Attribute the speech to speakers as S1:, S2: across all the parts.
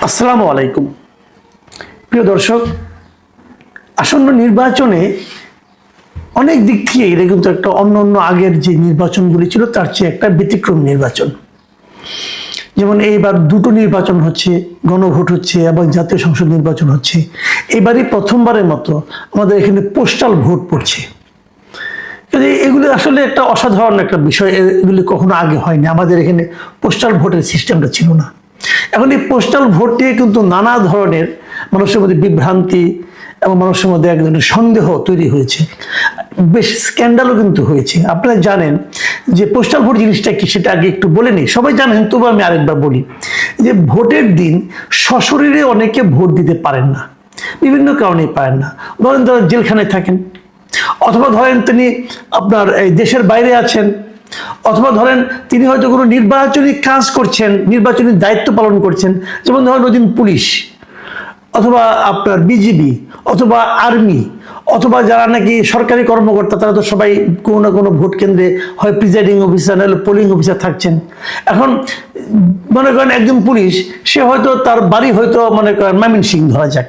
S1: আসসালামু আলাইকুম প্রিয় দর্শক, আসন্ন নির্বাচনে অনেক দিক থেকে এটা কিন্তু একটা অন্য আগের যে নির্বাচনগুলি ছিল তার চেয়ে একটা ব্যতিক্রমী নির্বাচন। যেমন এইবার দুটো নির্বাচন হচ্ছে, গণভোট হচ্ছে এবং জাতীয় সংসদ নির্বাচন হচ্ছে। এবারই প্রথমবারের মতো আমাদের এখানে পোস্টাল ভোট পড়ছে। এগুলি আসলে একটা অসাধারণ একটা বিষয়, এগুলি কখনো আগে হয়নি। আমাদের এখানে পোস্টাল ভোটের সিস্টেমটা ছিল না। এখন এই পোস্টাল ভোট নিয়ে কিন্তু নানা ধরনের মানুষের মধ্যে বিভ্রান্তি এবং মানুষের মধ্যে এক ধরনের সন্দেহ তৈরি হয়েছে, বেশ স্ক্যান্ডালও কিন্তু হয়েছে। আপনারা জানেন যে পোস্টাল ভোট জিনিসটা কি, সেটা আগে একটু বলে নিই। সবাই জানেন, তবু আমি আরেকবার বলি যে ভোটের দিন সশরীরে অনেকে ভোট দিতে পারেন না, বিভিন্ন কারণেই পারেন না। ধরেন জেলখানায় থাকেন, অথবা ধরেন তিনি আপনার এই দেশের বাইরে আছেন, অথবা ধরেন তিনি হয়তো কোনো নির্বাচনী কাজ করছেন, নির্বাচনী দায়িত্ব পালন করছেন। যেমন ধরেন ওদিন পুলিশ, অথবা আপনার বিজিবি, অথবা আর্মি, অথবা যারা নাকি সরকারি কর্মকর্তা, তারা তো সবাই কোনো না কোনো ভোট কেন্দ্রে হয় প্রিজাইডিং অফিসার নাহলে পোলিং অফিসার থাকছেন। এখন মনে করেন একজন পুলিশ, সে হয়তো তার বাড়ি হয়তো মনে করেন ময়মনসিংহ ধরা যাক,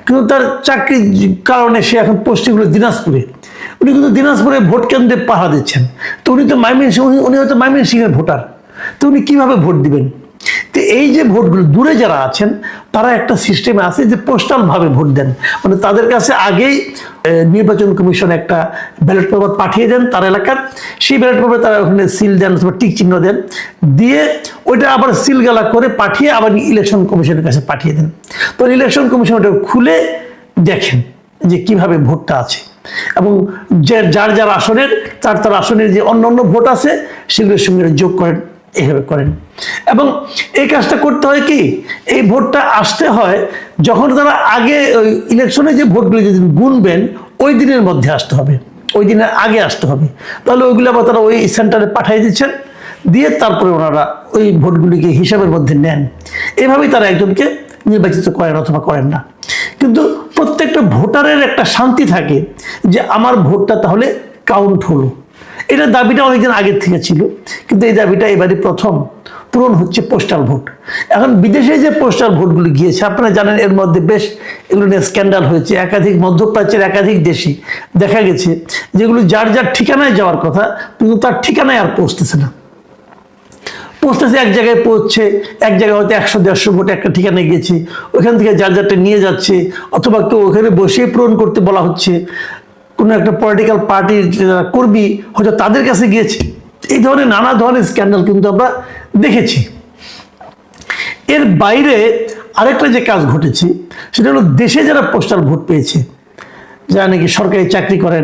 S1: কিন্তু তার চাকরির কারণে সে এখন পোস্টিং হলো দিনাজপুরে। উনি কিন্তু দিনাজপুরে ভোট কেন্দ্রে পাহারা দিচ্ছেন। তো উনি তো ময়মনসিংহ, উনি হয়তো ময়মনসিংহের ভোটার, তো উনি কীভাবে ভোট দিবেন? তো এই যে ভোটগুলো দূরে যারা আছেন, তারা একটা সিস্টেমে আছে যে পোস্টালভাবে ভোট দেন। মানে তাদের কাছে আগেই নির্বাচন কমিশন একটা ব্যালট পেপার পাঠিয়ে দেন তার এলাকার, সেই ব্যালট পেপারে তারা ওখানে সিল দেন অথবা টিক চিহ্ন দেন, দিয়ে ওইটা আবার সিলগালা করে পাঠিয়ে আবার ইলেকশন কমিশনের কাছে পাঠিয়ে দেন। তো ইলেকশন কমিশন ওটা খুলে দেখেন যে কিভাবে ভোটটা আছে, এবং যার যার আসনের তার আসনের যে অন্য ভোট আছে সেগুলোর সঙ্গে যোগ করেন, এইভাবে করেন। এবং এই কাজটা করতে হয় কি, এই ভোটটা আসতে হয় যখন তারা আগে ওই ইলেকশনে যে ভোটগুলি যেদিন গুনবেন ওই দিনের মধ্যে আসতে হবে, ওই দিনের আগে আসতে হবে। তাহলে ওইগুলো আবার তারা ওই সেন্টারে পাঠিয়ে দিচ্ছেন, দিয়ে তারপরে ওনারা ওই ভোটগুলিকে হিসাবের মধ্যে নেন। এভাবেই তারা একজনকে নির্বাচিত করেন অথবা করেন না। কিন্তু প্রত্যেকটা ভোটারের একটা শান্তি থাকে যে আমার ভোটটা তাহলে কাউন্ট হলো। এটা দাবিটা অনেকদিন আগের থেকে ছিল, কিন্তু এই দাবিটা এবারই প্রথম পূরণ হচ্ছে পোস্টাল ভোট। এখন বিদেশে যে পোস্টাল ভোটগুলি গিয়েছে, আপনারা জানেন এর মধ্যে বেশ এগুলো নিয়ে স্ক্যান্ডাল হয়েছে। একাধিক মধ্যপ্রাচ্যের একাধিক দেশে দেখা গেছে যেগুলো যার যার ঠিকানায় যাওয়ার কথা, কিন্তু তার ঠিকানায় আর পৌঁছতেছে না। পৌঁছতেছে এক জায়গায়, পৌঁছছে এক জায়গায় হয়তো 100-150 ভোট একটা ঠিকানায় গেছে, ওইখান থেকে যার যারটা নিয়ে যাচ্ছে, অথবা কেউ ওখানে বসে পূরণ করতে বলা হচ্ছে। কোনো একটা পলিটিক্যাল পার্টির কর্মী হয়তো তাদের কাছে গিয়েছে। এই ধরনের নানা ধরনের স্ক্যান্ডাল কিন্তু আমরা দেখেছি। এর বাইরে আরেকটা যে কাজ ঘটেছে সেটা হলো দেশে যারা পোস্টাল ভোট পেয়েছে, যারা নাকি সরকারি চাকরি করেন,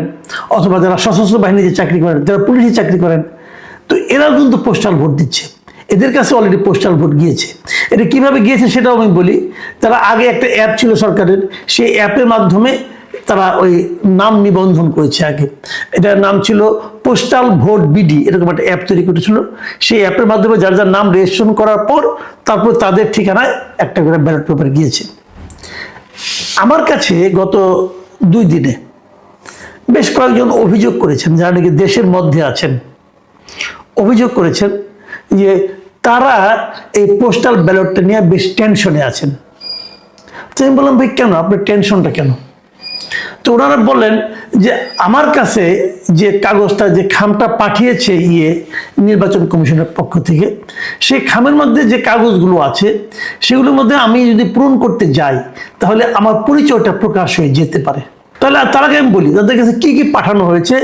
S1: অথবা যারা সশস্ত্র বাহিনীতে চাকরি করেন, যারা পুলিশে চাকরি করেন, তো এরাও কিন্তু পোস্টাল ভোট দিচ্ছে। এদের কাছে অলরেডি পোস্টাল ভোট গিয়েছে। এটা কিভাবে গিয়েছে সেটাও আমি বলি। তারা আগে একটা অ্যাপ ছিল সরকারের, সেই অ্যাপের মাধ্যমে তারা ওই নাম নিবন্ধন করেছে। আগে এটার নাম ছিল পোস্টাল ভোট বিডি, এরকম একটা অ্যাপ তৈরি করেছিল। সেই অ্যাপের মাধ্যমে যার যার নাম রেজিস্ট্রেশন করার পর তারপর তাদের ঠিকানায় একটা করে ব্যালট পেপার গিয়েছে। আমার কাছে গত 2 দিনে বেশ কয়েকজন অভিযোগ করেছেন, যারা নাকি দেশের মধ্যে আছেন, অভিযোগ করেছেন যে তারা এই পোস্টাল ব্যালটটা নিয়ে বেশ টেনশনে আছেন। তো আমি বললাম, ভাই কেন, আপনার টেনশনটা কেন? তো ওনারা বললেন যে আমার কাছে যে কাগজটা, যে খামটা পাঠিয়েছে নির্বাচন কমিশনের পক্ষ থেকে, সেই খামের মধ্যে যে কাগজগুলো আছে সেগুলোর মধ্যে আমি যদি পূরণ করতে যাই তাহলে আমার পরিচয়টা প্রকাশ হয়ে যেতে পারে। তাহলে তার আগে আমি বলি তাদের কাছে কি কি পাঠানো হয়েছে।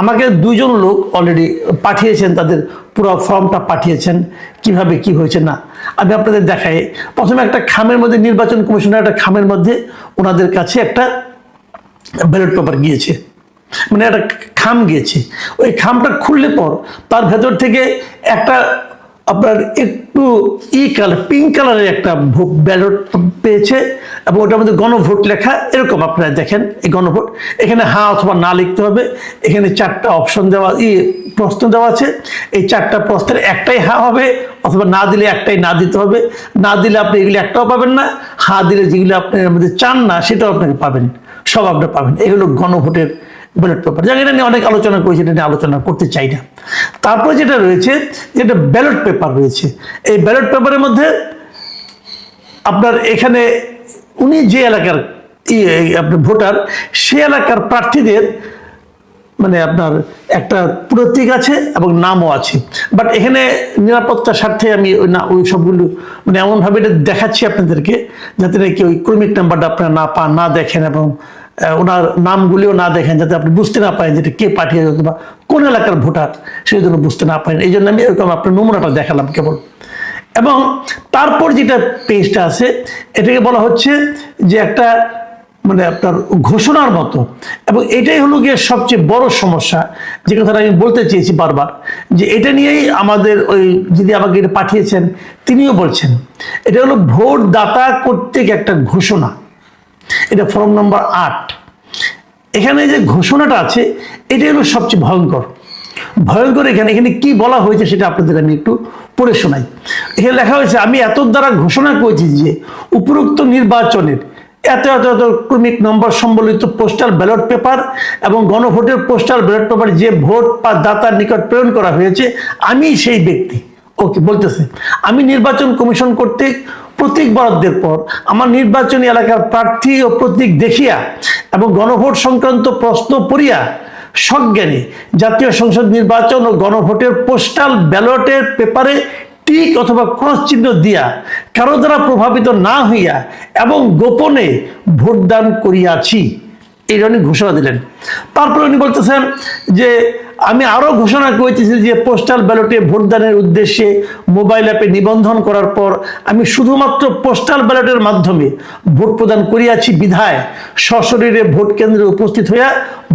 S1: আমাকে 2 জন লোক অলরেডি পাঠিয়েছেন, তাদের পুরো ফর্মটা পাঠিয়েছেন, কিভাবে কি হয়েছে না আমি আপনাদের দেখাই। প্রথমে একটা খামের মধ্যে, নির্বাচন কমিশনের একটা খামের মধ্যে ওনাদের কাছে একটা ব্যালট পেপার গিয়েছে, মানে একটা খাম গিয়েছে। ওই খামটা খুললে পর তার ভেতর থেকে একটা আপনার একটু পিঙ্ক কালারের একটা ব্যালট পেয়েছে, এবং ওটার মধ্যে গণভোট লেখা। এরকম আপনারা দেখেন এই গণভোট, এখানে হ্যাঁ অথবা না লিখতে হবে। এখানে 4টা অপশন দেওয়া, প্রশ্ন দেওয়া আছে। এই 4টা প্রশ্নের একটাই হ্যাঁ হবে, অথবা না দিলে একটাই না দিতে হবে। না দিলে আপনি এগুলি একটাও পাবেন না, হ্যাঁ দিলে যেগুলো আপনি এর মধ্যে চান না সেটাও আপনাকে পাবেন, সব আপনি পাবেন। এই হলো গণভোটের ব্যালট পেপার। যাকে এটা নিয়ে অনেক আলোচনা করেছে, এটা নিয়ে আলোচনা করতে চাই না। তারপরে যেটা রয়েছে, যেটা ব্যালট পেপার রয়েছে, এই ব্যালট পেপারের মধ্যে আপনার এখানে উনি যে এলাকার আপনার ভোটার, সে এলাকার প্রার্থীদের মানে আপনার একটা প্রতীক আছে এবং নামও আছে। বাট এখানে নিরাপত্তার স্বার্থে আমি ওই সবগুলো মানে এমনভাবে এটা দেখাচ্ছি আপনাদেরকে, যাতে নাকি ওই ক্রমিক নাম্বারটা আপনারা না দেখেন এবং ওনার নামগুলিও না দেখেন, যাতে আপনি বুঝতে না পারেন যেটা কে পাঠিয়ে যেত বা কোন এলাকার ভোটার, সেই জন্য বুঝতে না পারেন। এই জন্য আমি এরকম আপনার নমুনাটা দেখালাম কেবল। এবং তারপর যেটা পেজটা আছে, এটাকে বলা হচ্ছে যে একটা মানে আপনার ঘোষণার মতো। এবং এটাই হলো গিয়ে সবচেয়ে বড় সমস্যা, যে কথাটা আমি বলতে চেয়েছি বারবার, যে এটা নিয়েই আমাদের ওই যিনি আমাকে এটা পাঠিয়েছেন তিনিও বলছেন, এটা হলো ভোটদাতা কর্তৃক একটা ঘোষণা। এটা ফর্ম নম্বর 8। এখানে যে ঘোষণাটা আছে এটাই হলো সবচেয়ে ভয়ঙ্কর। এখানে কি বলা হয়েছে সেটা আপনাদের আমি একটু পড়ে শোনাই। এখানে লেখা হয়েছে, আমি এত দ্বারা ঘোষণা করেছি যে উপরোক্ত নির্বাচনের এত এত এত ক্রমিক নম্বর সম্বলিত পোস্টাল ব্যালট পেপার এবং গণভোটের পোস্টাল ব্যালট পেপার যে ভোট বা দাতার নিকট প্রেরণ করা হয়েছে, আমি সেই ব্যক্তি। ওকে বলতেছে, আমি নির্বাচন কমিশন কর্তৃক প্রতীক বরাদ্দের পর আমার নির্বাচনী এলাকার প্রার্থী ও প্রতীক দেখিয়া এবং গণভোট সংক্রান্ত প্রশ্ন পড়িয়া সজ্ঞানে জাতীয় সংসদ নির্বাচন ও গণভোটের পোস্টাল ব্যালটের পেপারে টিক অথবা ক্রস চিহ্ন দিয়া কারো দ্বারা প্রভাবিত না হইয়া এবং গোপনে ভোটদান করিয়াছি, এই ধরনের ঘোষণা দিলেন। তারপরে উনি বলতেছেন যে আমি আরো ঘোষণা করেছি যে পোস্টাল ব্যালটে ভোটদানের উদ্দেশ্যে মোবাইল অ্যাপে নিবন্ধন করার পর আমি শুধুমাত্র পোস্টাল ব্যালটের মাধ্যমে ভোট প্রদান করিয়াছি বিধায় সশরীরে ভোট কেন্দ্রে উপস্থিত হইয়া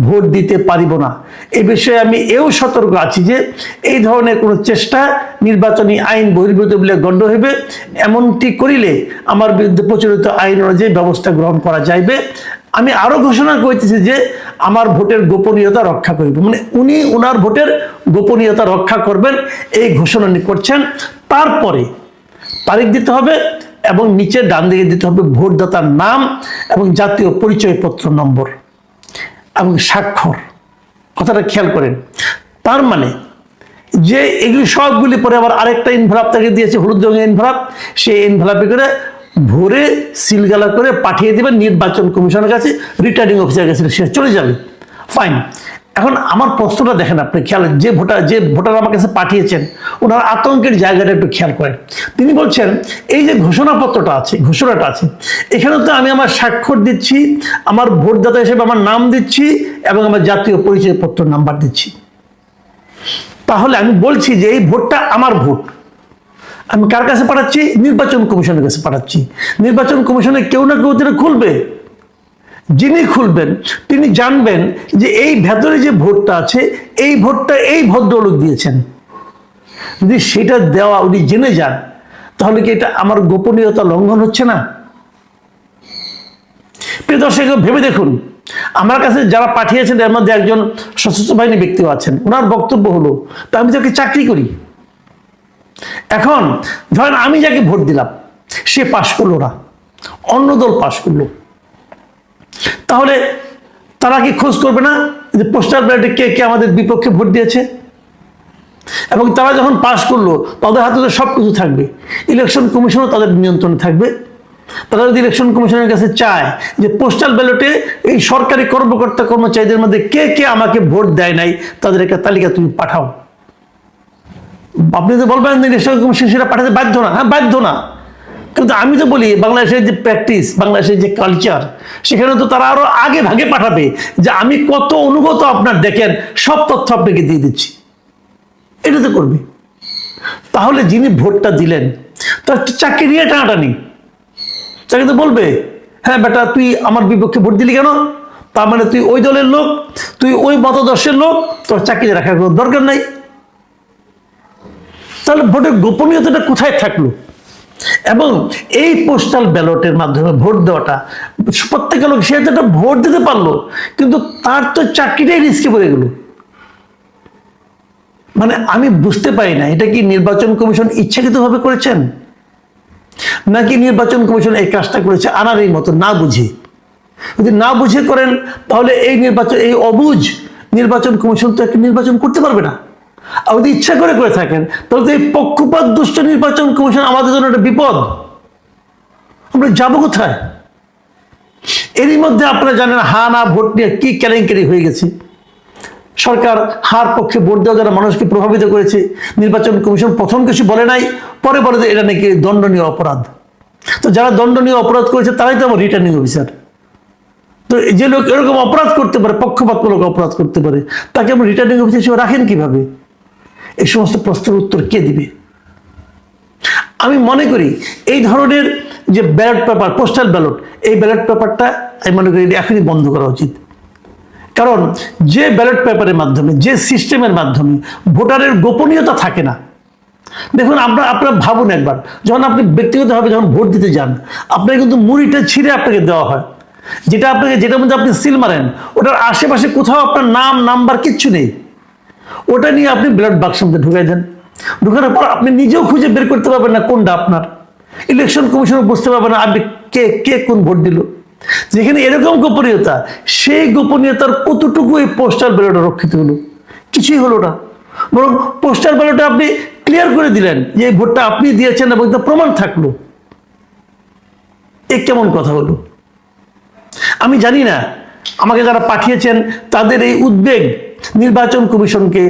S1: ভোট দিতে পারিব না। এই বিষয়ে আমি এও সতর্ক আছি যে এই ধরনের কোনো চেষ্টা নির্বাচনী আইন বহির্ভূত বলে গণ্য হইবে। এমনটি করিলে আমার বিরুদ্ধে প্রচলিত আইন অনুযায়ী ব্যবস্থা গ্রহণ করা যাইবে। আমি আরো ঘোষণা করতেছি যে আমার ভোটের গোপনীয়তা রক্ষা করব, মানে উনি ওনার ভোটের গোপনীয়তা রক্ষা করবেন, এই ঘোষণা করছেন। তারপরে তারিখ দিতে হবে এবং নিচে ডান দিকে দিতে হবে ভোটদাতার নাম এবং জাতীয় পরিচয়পত্র নম্বর এবং স্বাক্ষর। কথাটা খেয়াল করেন। তার মানে যে এগুলি সবগুলি পরে আবার আরেকটা ইনভেলপ তাকে দিয়েছে, হলুদ রঙের ইনভেলপ, সেই ইনভেলপে করে ভরে সিলগালা করে পাঠিয়ে দেবেন নির্বাচন কমিশনের কাছে, রিটার্নিং অফিসারের কাছে, সে চলে যাবে। ফাইন। এখন আমার প্রশ্নটা দেখেন আপনি, খেয়াল, যে ভোটার আমার কাছে পাঠিয়েছেন ওনার আতঙ্কের জায়গাটা একটু খেয়াল করেন। তিনি বলছেন এই যে ঘোষণাটা আছে, এখানে তো আমি আমার স্বাক্ষর দিচ্ছি, আমার ভোটদাতা হিসেবে আমার নাম দিচ্ছি এবং আমার জাতীয় পরিচয়পত্র নাম্বার দিচ্ছি। তাহলে আমি বলছি যে এই ভোটটা আমার ভোট। আমি কার কাছে পাঠাচ্ছি? নির্বাচন কমিশনের কাছে পাঠাচ্ছি। নির্বাচন কমিশনে কেউ না কেউ যেটা খুলবে, যিনি খুলবেন তিনি জানবেন যে এই ভেতরে যে ভোটটা আছে এই ভোটটা এই ভদ্রলোক দিয়েছেন। যদি সেটা দেওয়া উনি জেনে যান, তাহলে কি এটা আমার গোপনীয়তা লঙ্ঘন হচ্ছে না? প্রিয় দর্শক, ভেবে দেখুন, আমার কাছে যারা পাঠিয়েছেন এর মধ্যে একজন সশস্ত্র বাহিনী ব্যক্তিও আছেন। ওনার বক্তব্য হলো, তা আমি তাকে চাকরি করি। এখন ধরেন আমি যাকে ভোট দিলাম সে পাশ করলো না, অন্য দল পাশ করলো, তাহলে তারা কি খোঁজ করবে না যে পোস্টাল ব্যালটে কে কে আমাদের বিপক্ষে ভোট দিয়েছে? এবং তারা যখন পাশ করলো তাদের হাতে তো সব কিছু থাকবে, ইলেকশন কমিশনও তাদের নিয়ন্ত্রণে থাকবে। তারা যদি ইলেকশন কমিশনের কাছে চায় যে পোস্টাল ব্যালটে এই সরকারি কর্মকর্তা কর্মচারীদের মধ্যে কে কে আমাকে ভোট দেয় নাই তাদের একটা তালিকা তুমি পাঠাও, আপনি তো বলবেন ইলেকশন কমিশন সেটা পাঠাতে বাধ্য না। হ্যাঁ, বাধ্য না, কিন্তু আমি তো বলি বাংলাদেশের যে প্র্যাকটিস, বাংলাদেশের যে কালচার, সেখানে তো তারা আরো আগে ভাগে পাঠাবে যে আমি কত অনুগত আপনার, দেখেন সব তথ্য আপনাকে দিয়ে দিচ্ছি, এটা তো করবে। তাহলে যিনি ভোটটা দিলেন তার চাকরি নিয়ে টানাটানি, তাকে তো বলবে হ্যাঁ বেটা তুই আমার বিপক্ষে ভোট দিলি কেন, তার মানে তুই ওই দলের লোক, তুই ওই মতাদর্শের লোক, তোর চাকরি রাখার কোনো দরকার নাই। তাহলে ভোটের গোপনীয়তাটা কোথায় থাকলো? এবং এই পোস্টাল ব্যালটের মাধ্যমে ভোট দেওয়াটা, প্রত্যেকটা লোক সে একটা ভোট দিতে পারলো, কিন্তু তার তো চাকরিটাই রিস্কে পড়ে গেল। মানে আমি বুঝতে পারি না, এটা কি নির্বাচন কমিশন ইচ্ছাকৃতভাবে করেছেন, নাকি নির্বাচন কমিশন এই কাজটা করেছে আনারই মতো না বুঝে? যদি না বুঝে করেন তাহলে এই অবুঝ নির্বাচন কমিশন তো একটা নির্বাচন করতে পারবে না। আর যদি ইচ্ছা করে থাকেন তাহলে তো এই পক্ষপাত দুষ্ট নির্বাচন কমিশন আমাদের জন্য একটা বিপদ। আমরা যাবো কোথায়? এরই মধ্যে আপনারা জানেন হা না ভোট নিয়ে কি কেলেঙ্কারি হয়ে গেছে। সরকার হার পক্ষে ভোট দেওয়া যারা মানুষকে প্রভাবিত করেছে, নির্বাচন কমিশন প্রথম কিছু বলে নাই, পরে বলে যে এটা নাকি দণ্ডনীয় অপরাধ। তো যারা দণ্ডনীয় অপরাধ করেছে তারাই তো আমার রিটার্নিং অফিসার। তো যে লোক এরকম অপরাধ করতে পারে, পক্ষপাতমূলক অপরাধ করতে পারে, তাকে আমরা রিটার্নিং অফিসার হিসেবে রাখেন কিভাবে? এই সমস্ত প্রশ্নের উত্তর কে দিবে? আমি মনে করি এই ধরনের যে ব্যালট পেপার, পোস্টাল ব্যালট, এই ব্যালট পেপারটা আমি মনে করি এখনই বন্ধ করা উচিত। কারণ যে ব্যালট পেপারের মাধ্যমে, যে সিস্টেমের মাধ্যমে ভোটারের গোপনীয়তা থাকে না। দেখুন আপনারা ভাবুন একবার, যখন আপনি ব্যক্তিগতভাবে যখন ভোট দিতে যান, আপনাকে কিন্তু মুড়িটা ছিঁড়ে আপনাকে দেওয়া হয়, যেটার মধ্যে আপনি সিল মারেন, ওটার আশেপাশে কোথাও আপনার নাম নাম্বার কিচ্ছু নেই। ওটা নিয়ে আপনি ব্যালট বাক্সের মধ্যে ঢুকাই দেন। ঢুকানোর পর আপনি নিজেও খুঁজে বের করতে পারবেন না কোনটা আপনার। ইলেকশন কমিশনও বুঝতে পারবেন না আপনি কে কোন ভোট দিল। যেখানে এরকম গোপনীয়তা, সেই গোপনীয়তার কতটুকু এই পোস্টাল ব্যালটে রক্ষিত হলো? কিছুই হলো না। বরং পোস্টাল ব্যালটে আপনি ক্লিয়ার করে দিলেন যে এই ভোটটা আপনি দিয়েছেন এবং তা প্রমাণ থাকলো। এ কেমন কথা হলো? আমি জানি না আমাকে যারা পাঠিয়েছেন তাদের এই উদ্বেগ নির্বাচন কমিশনকে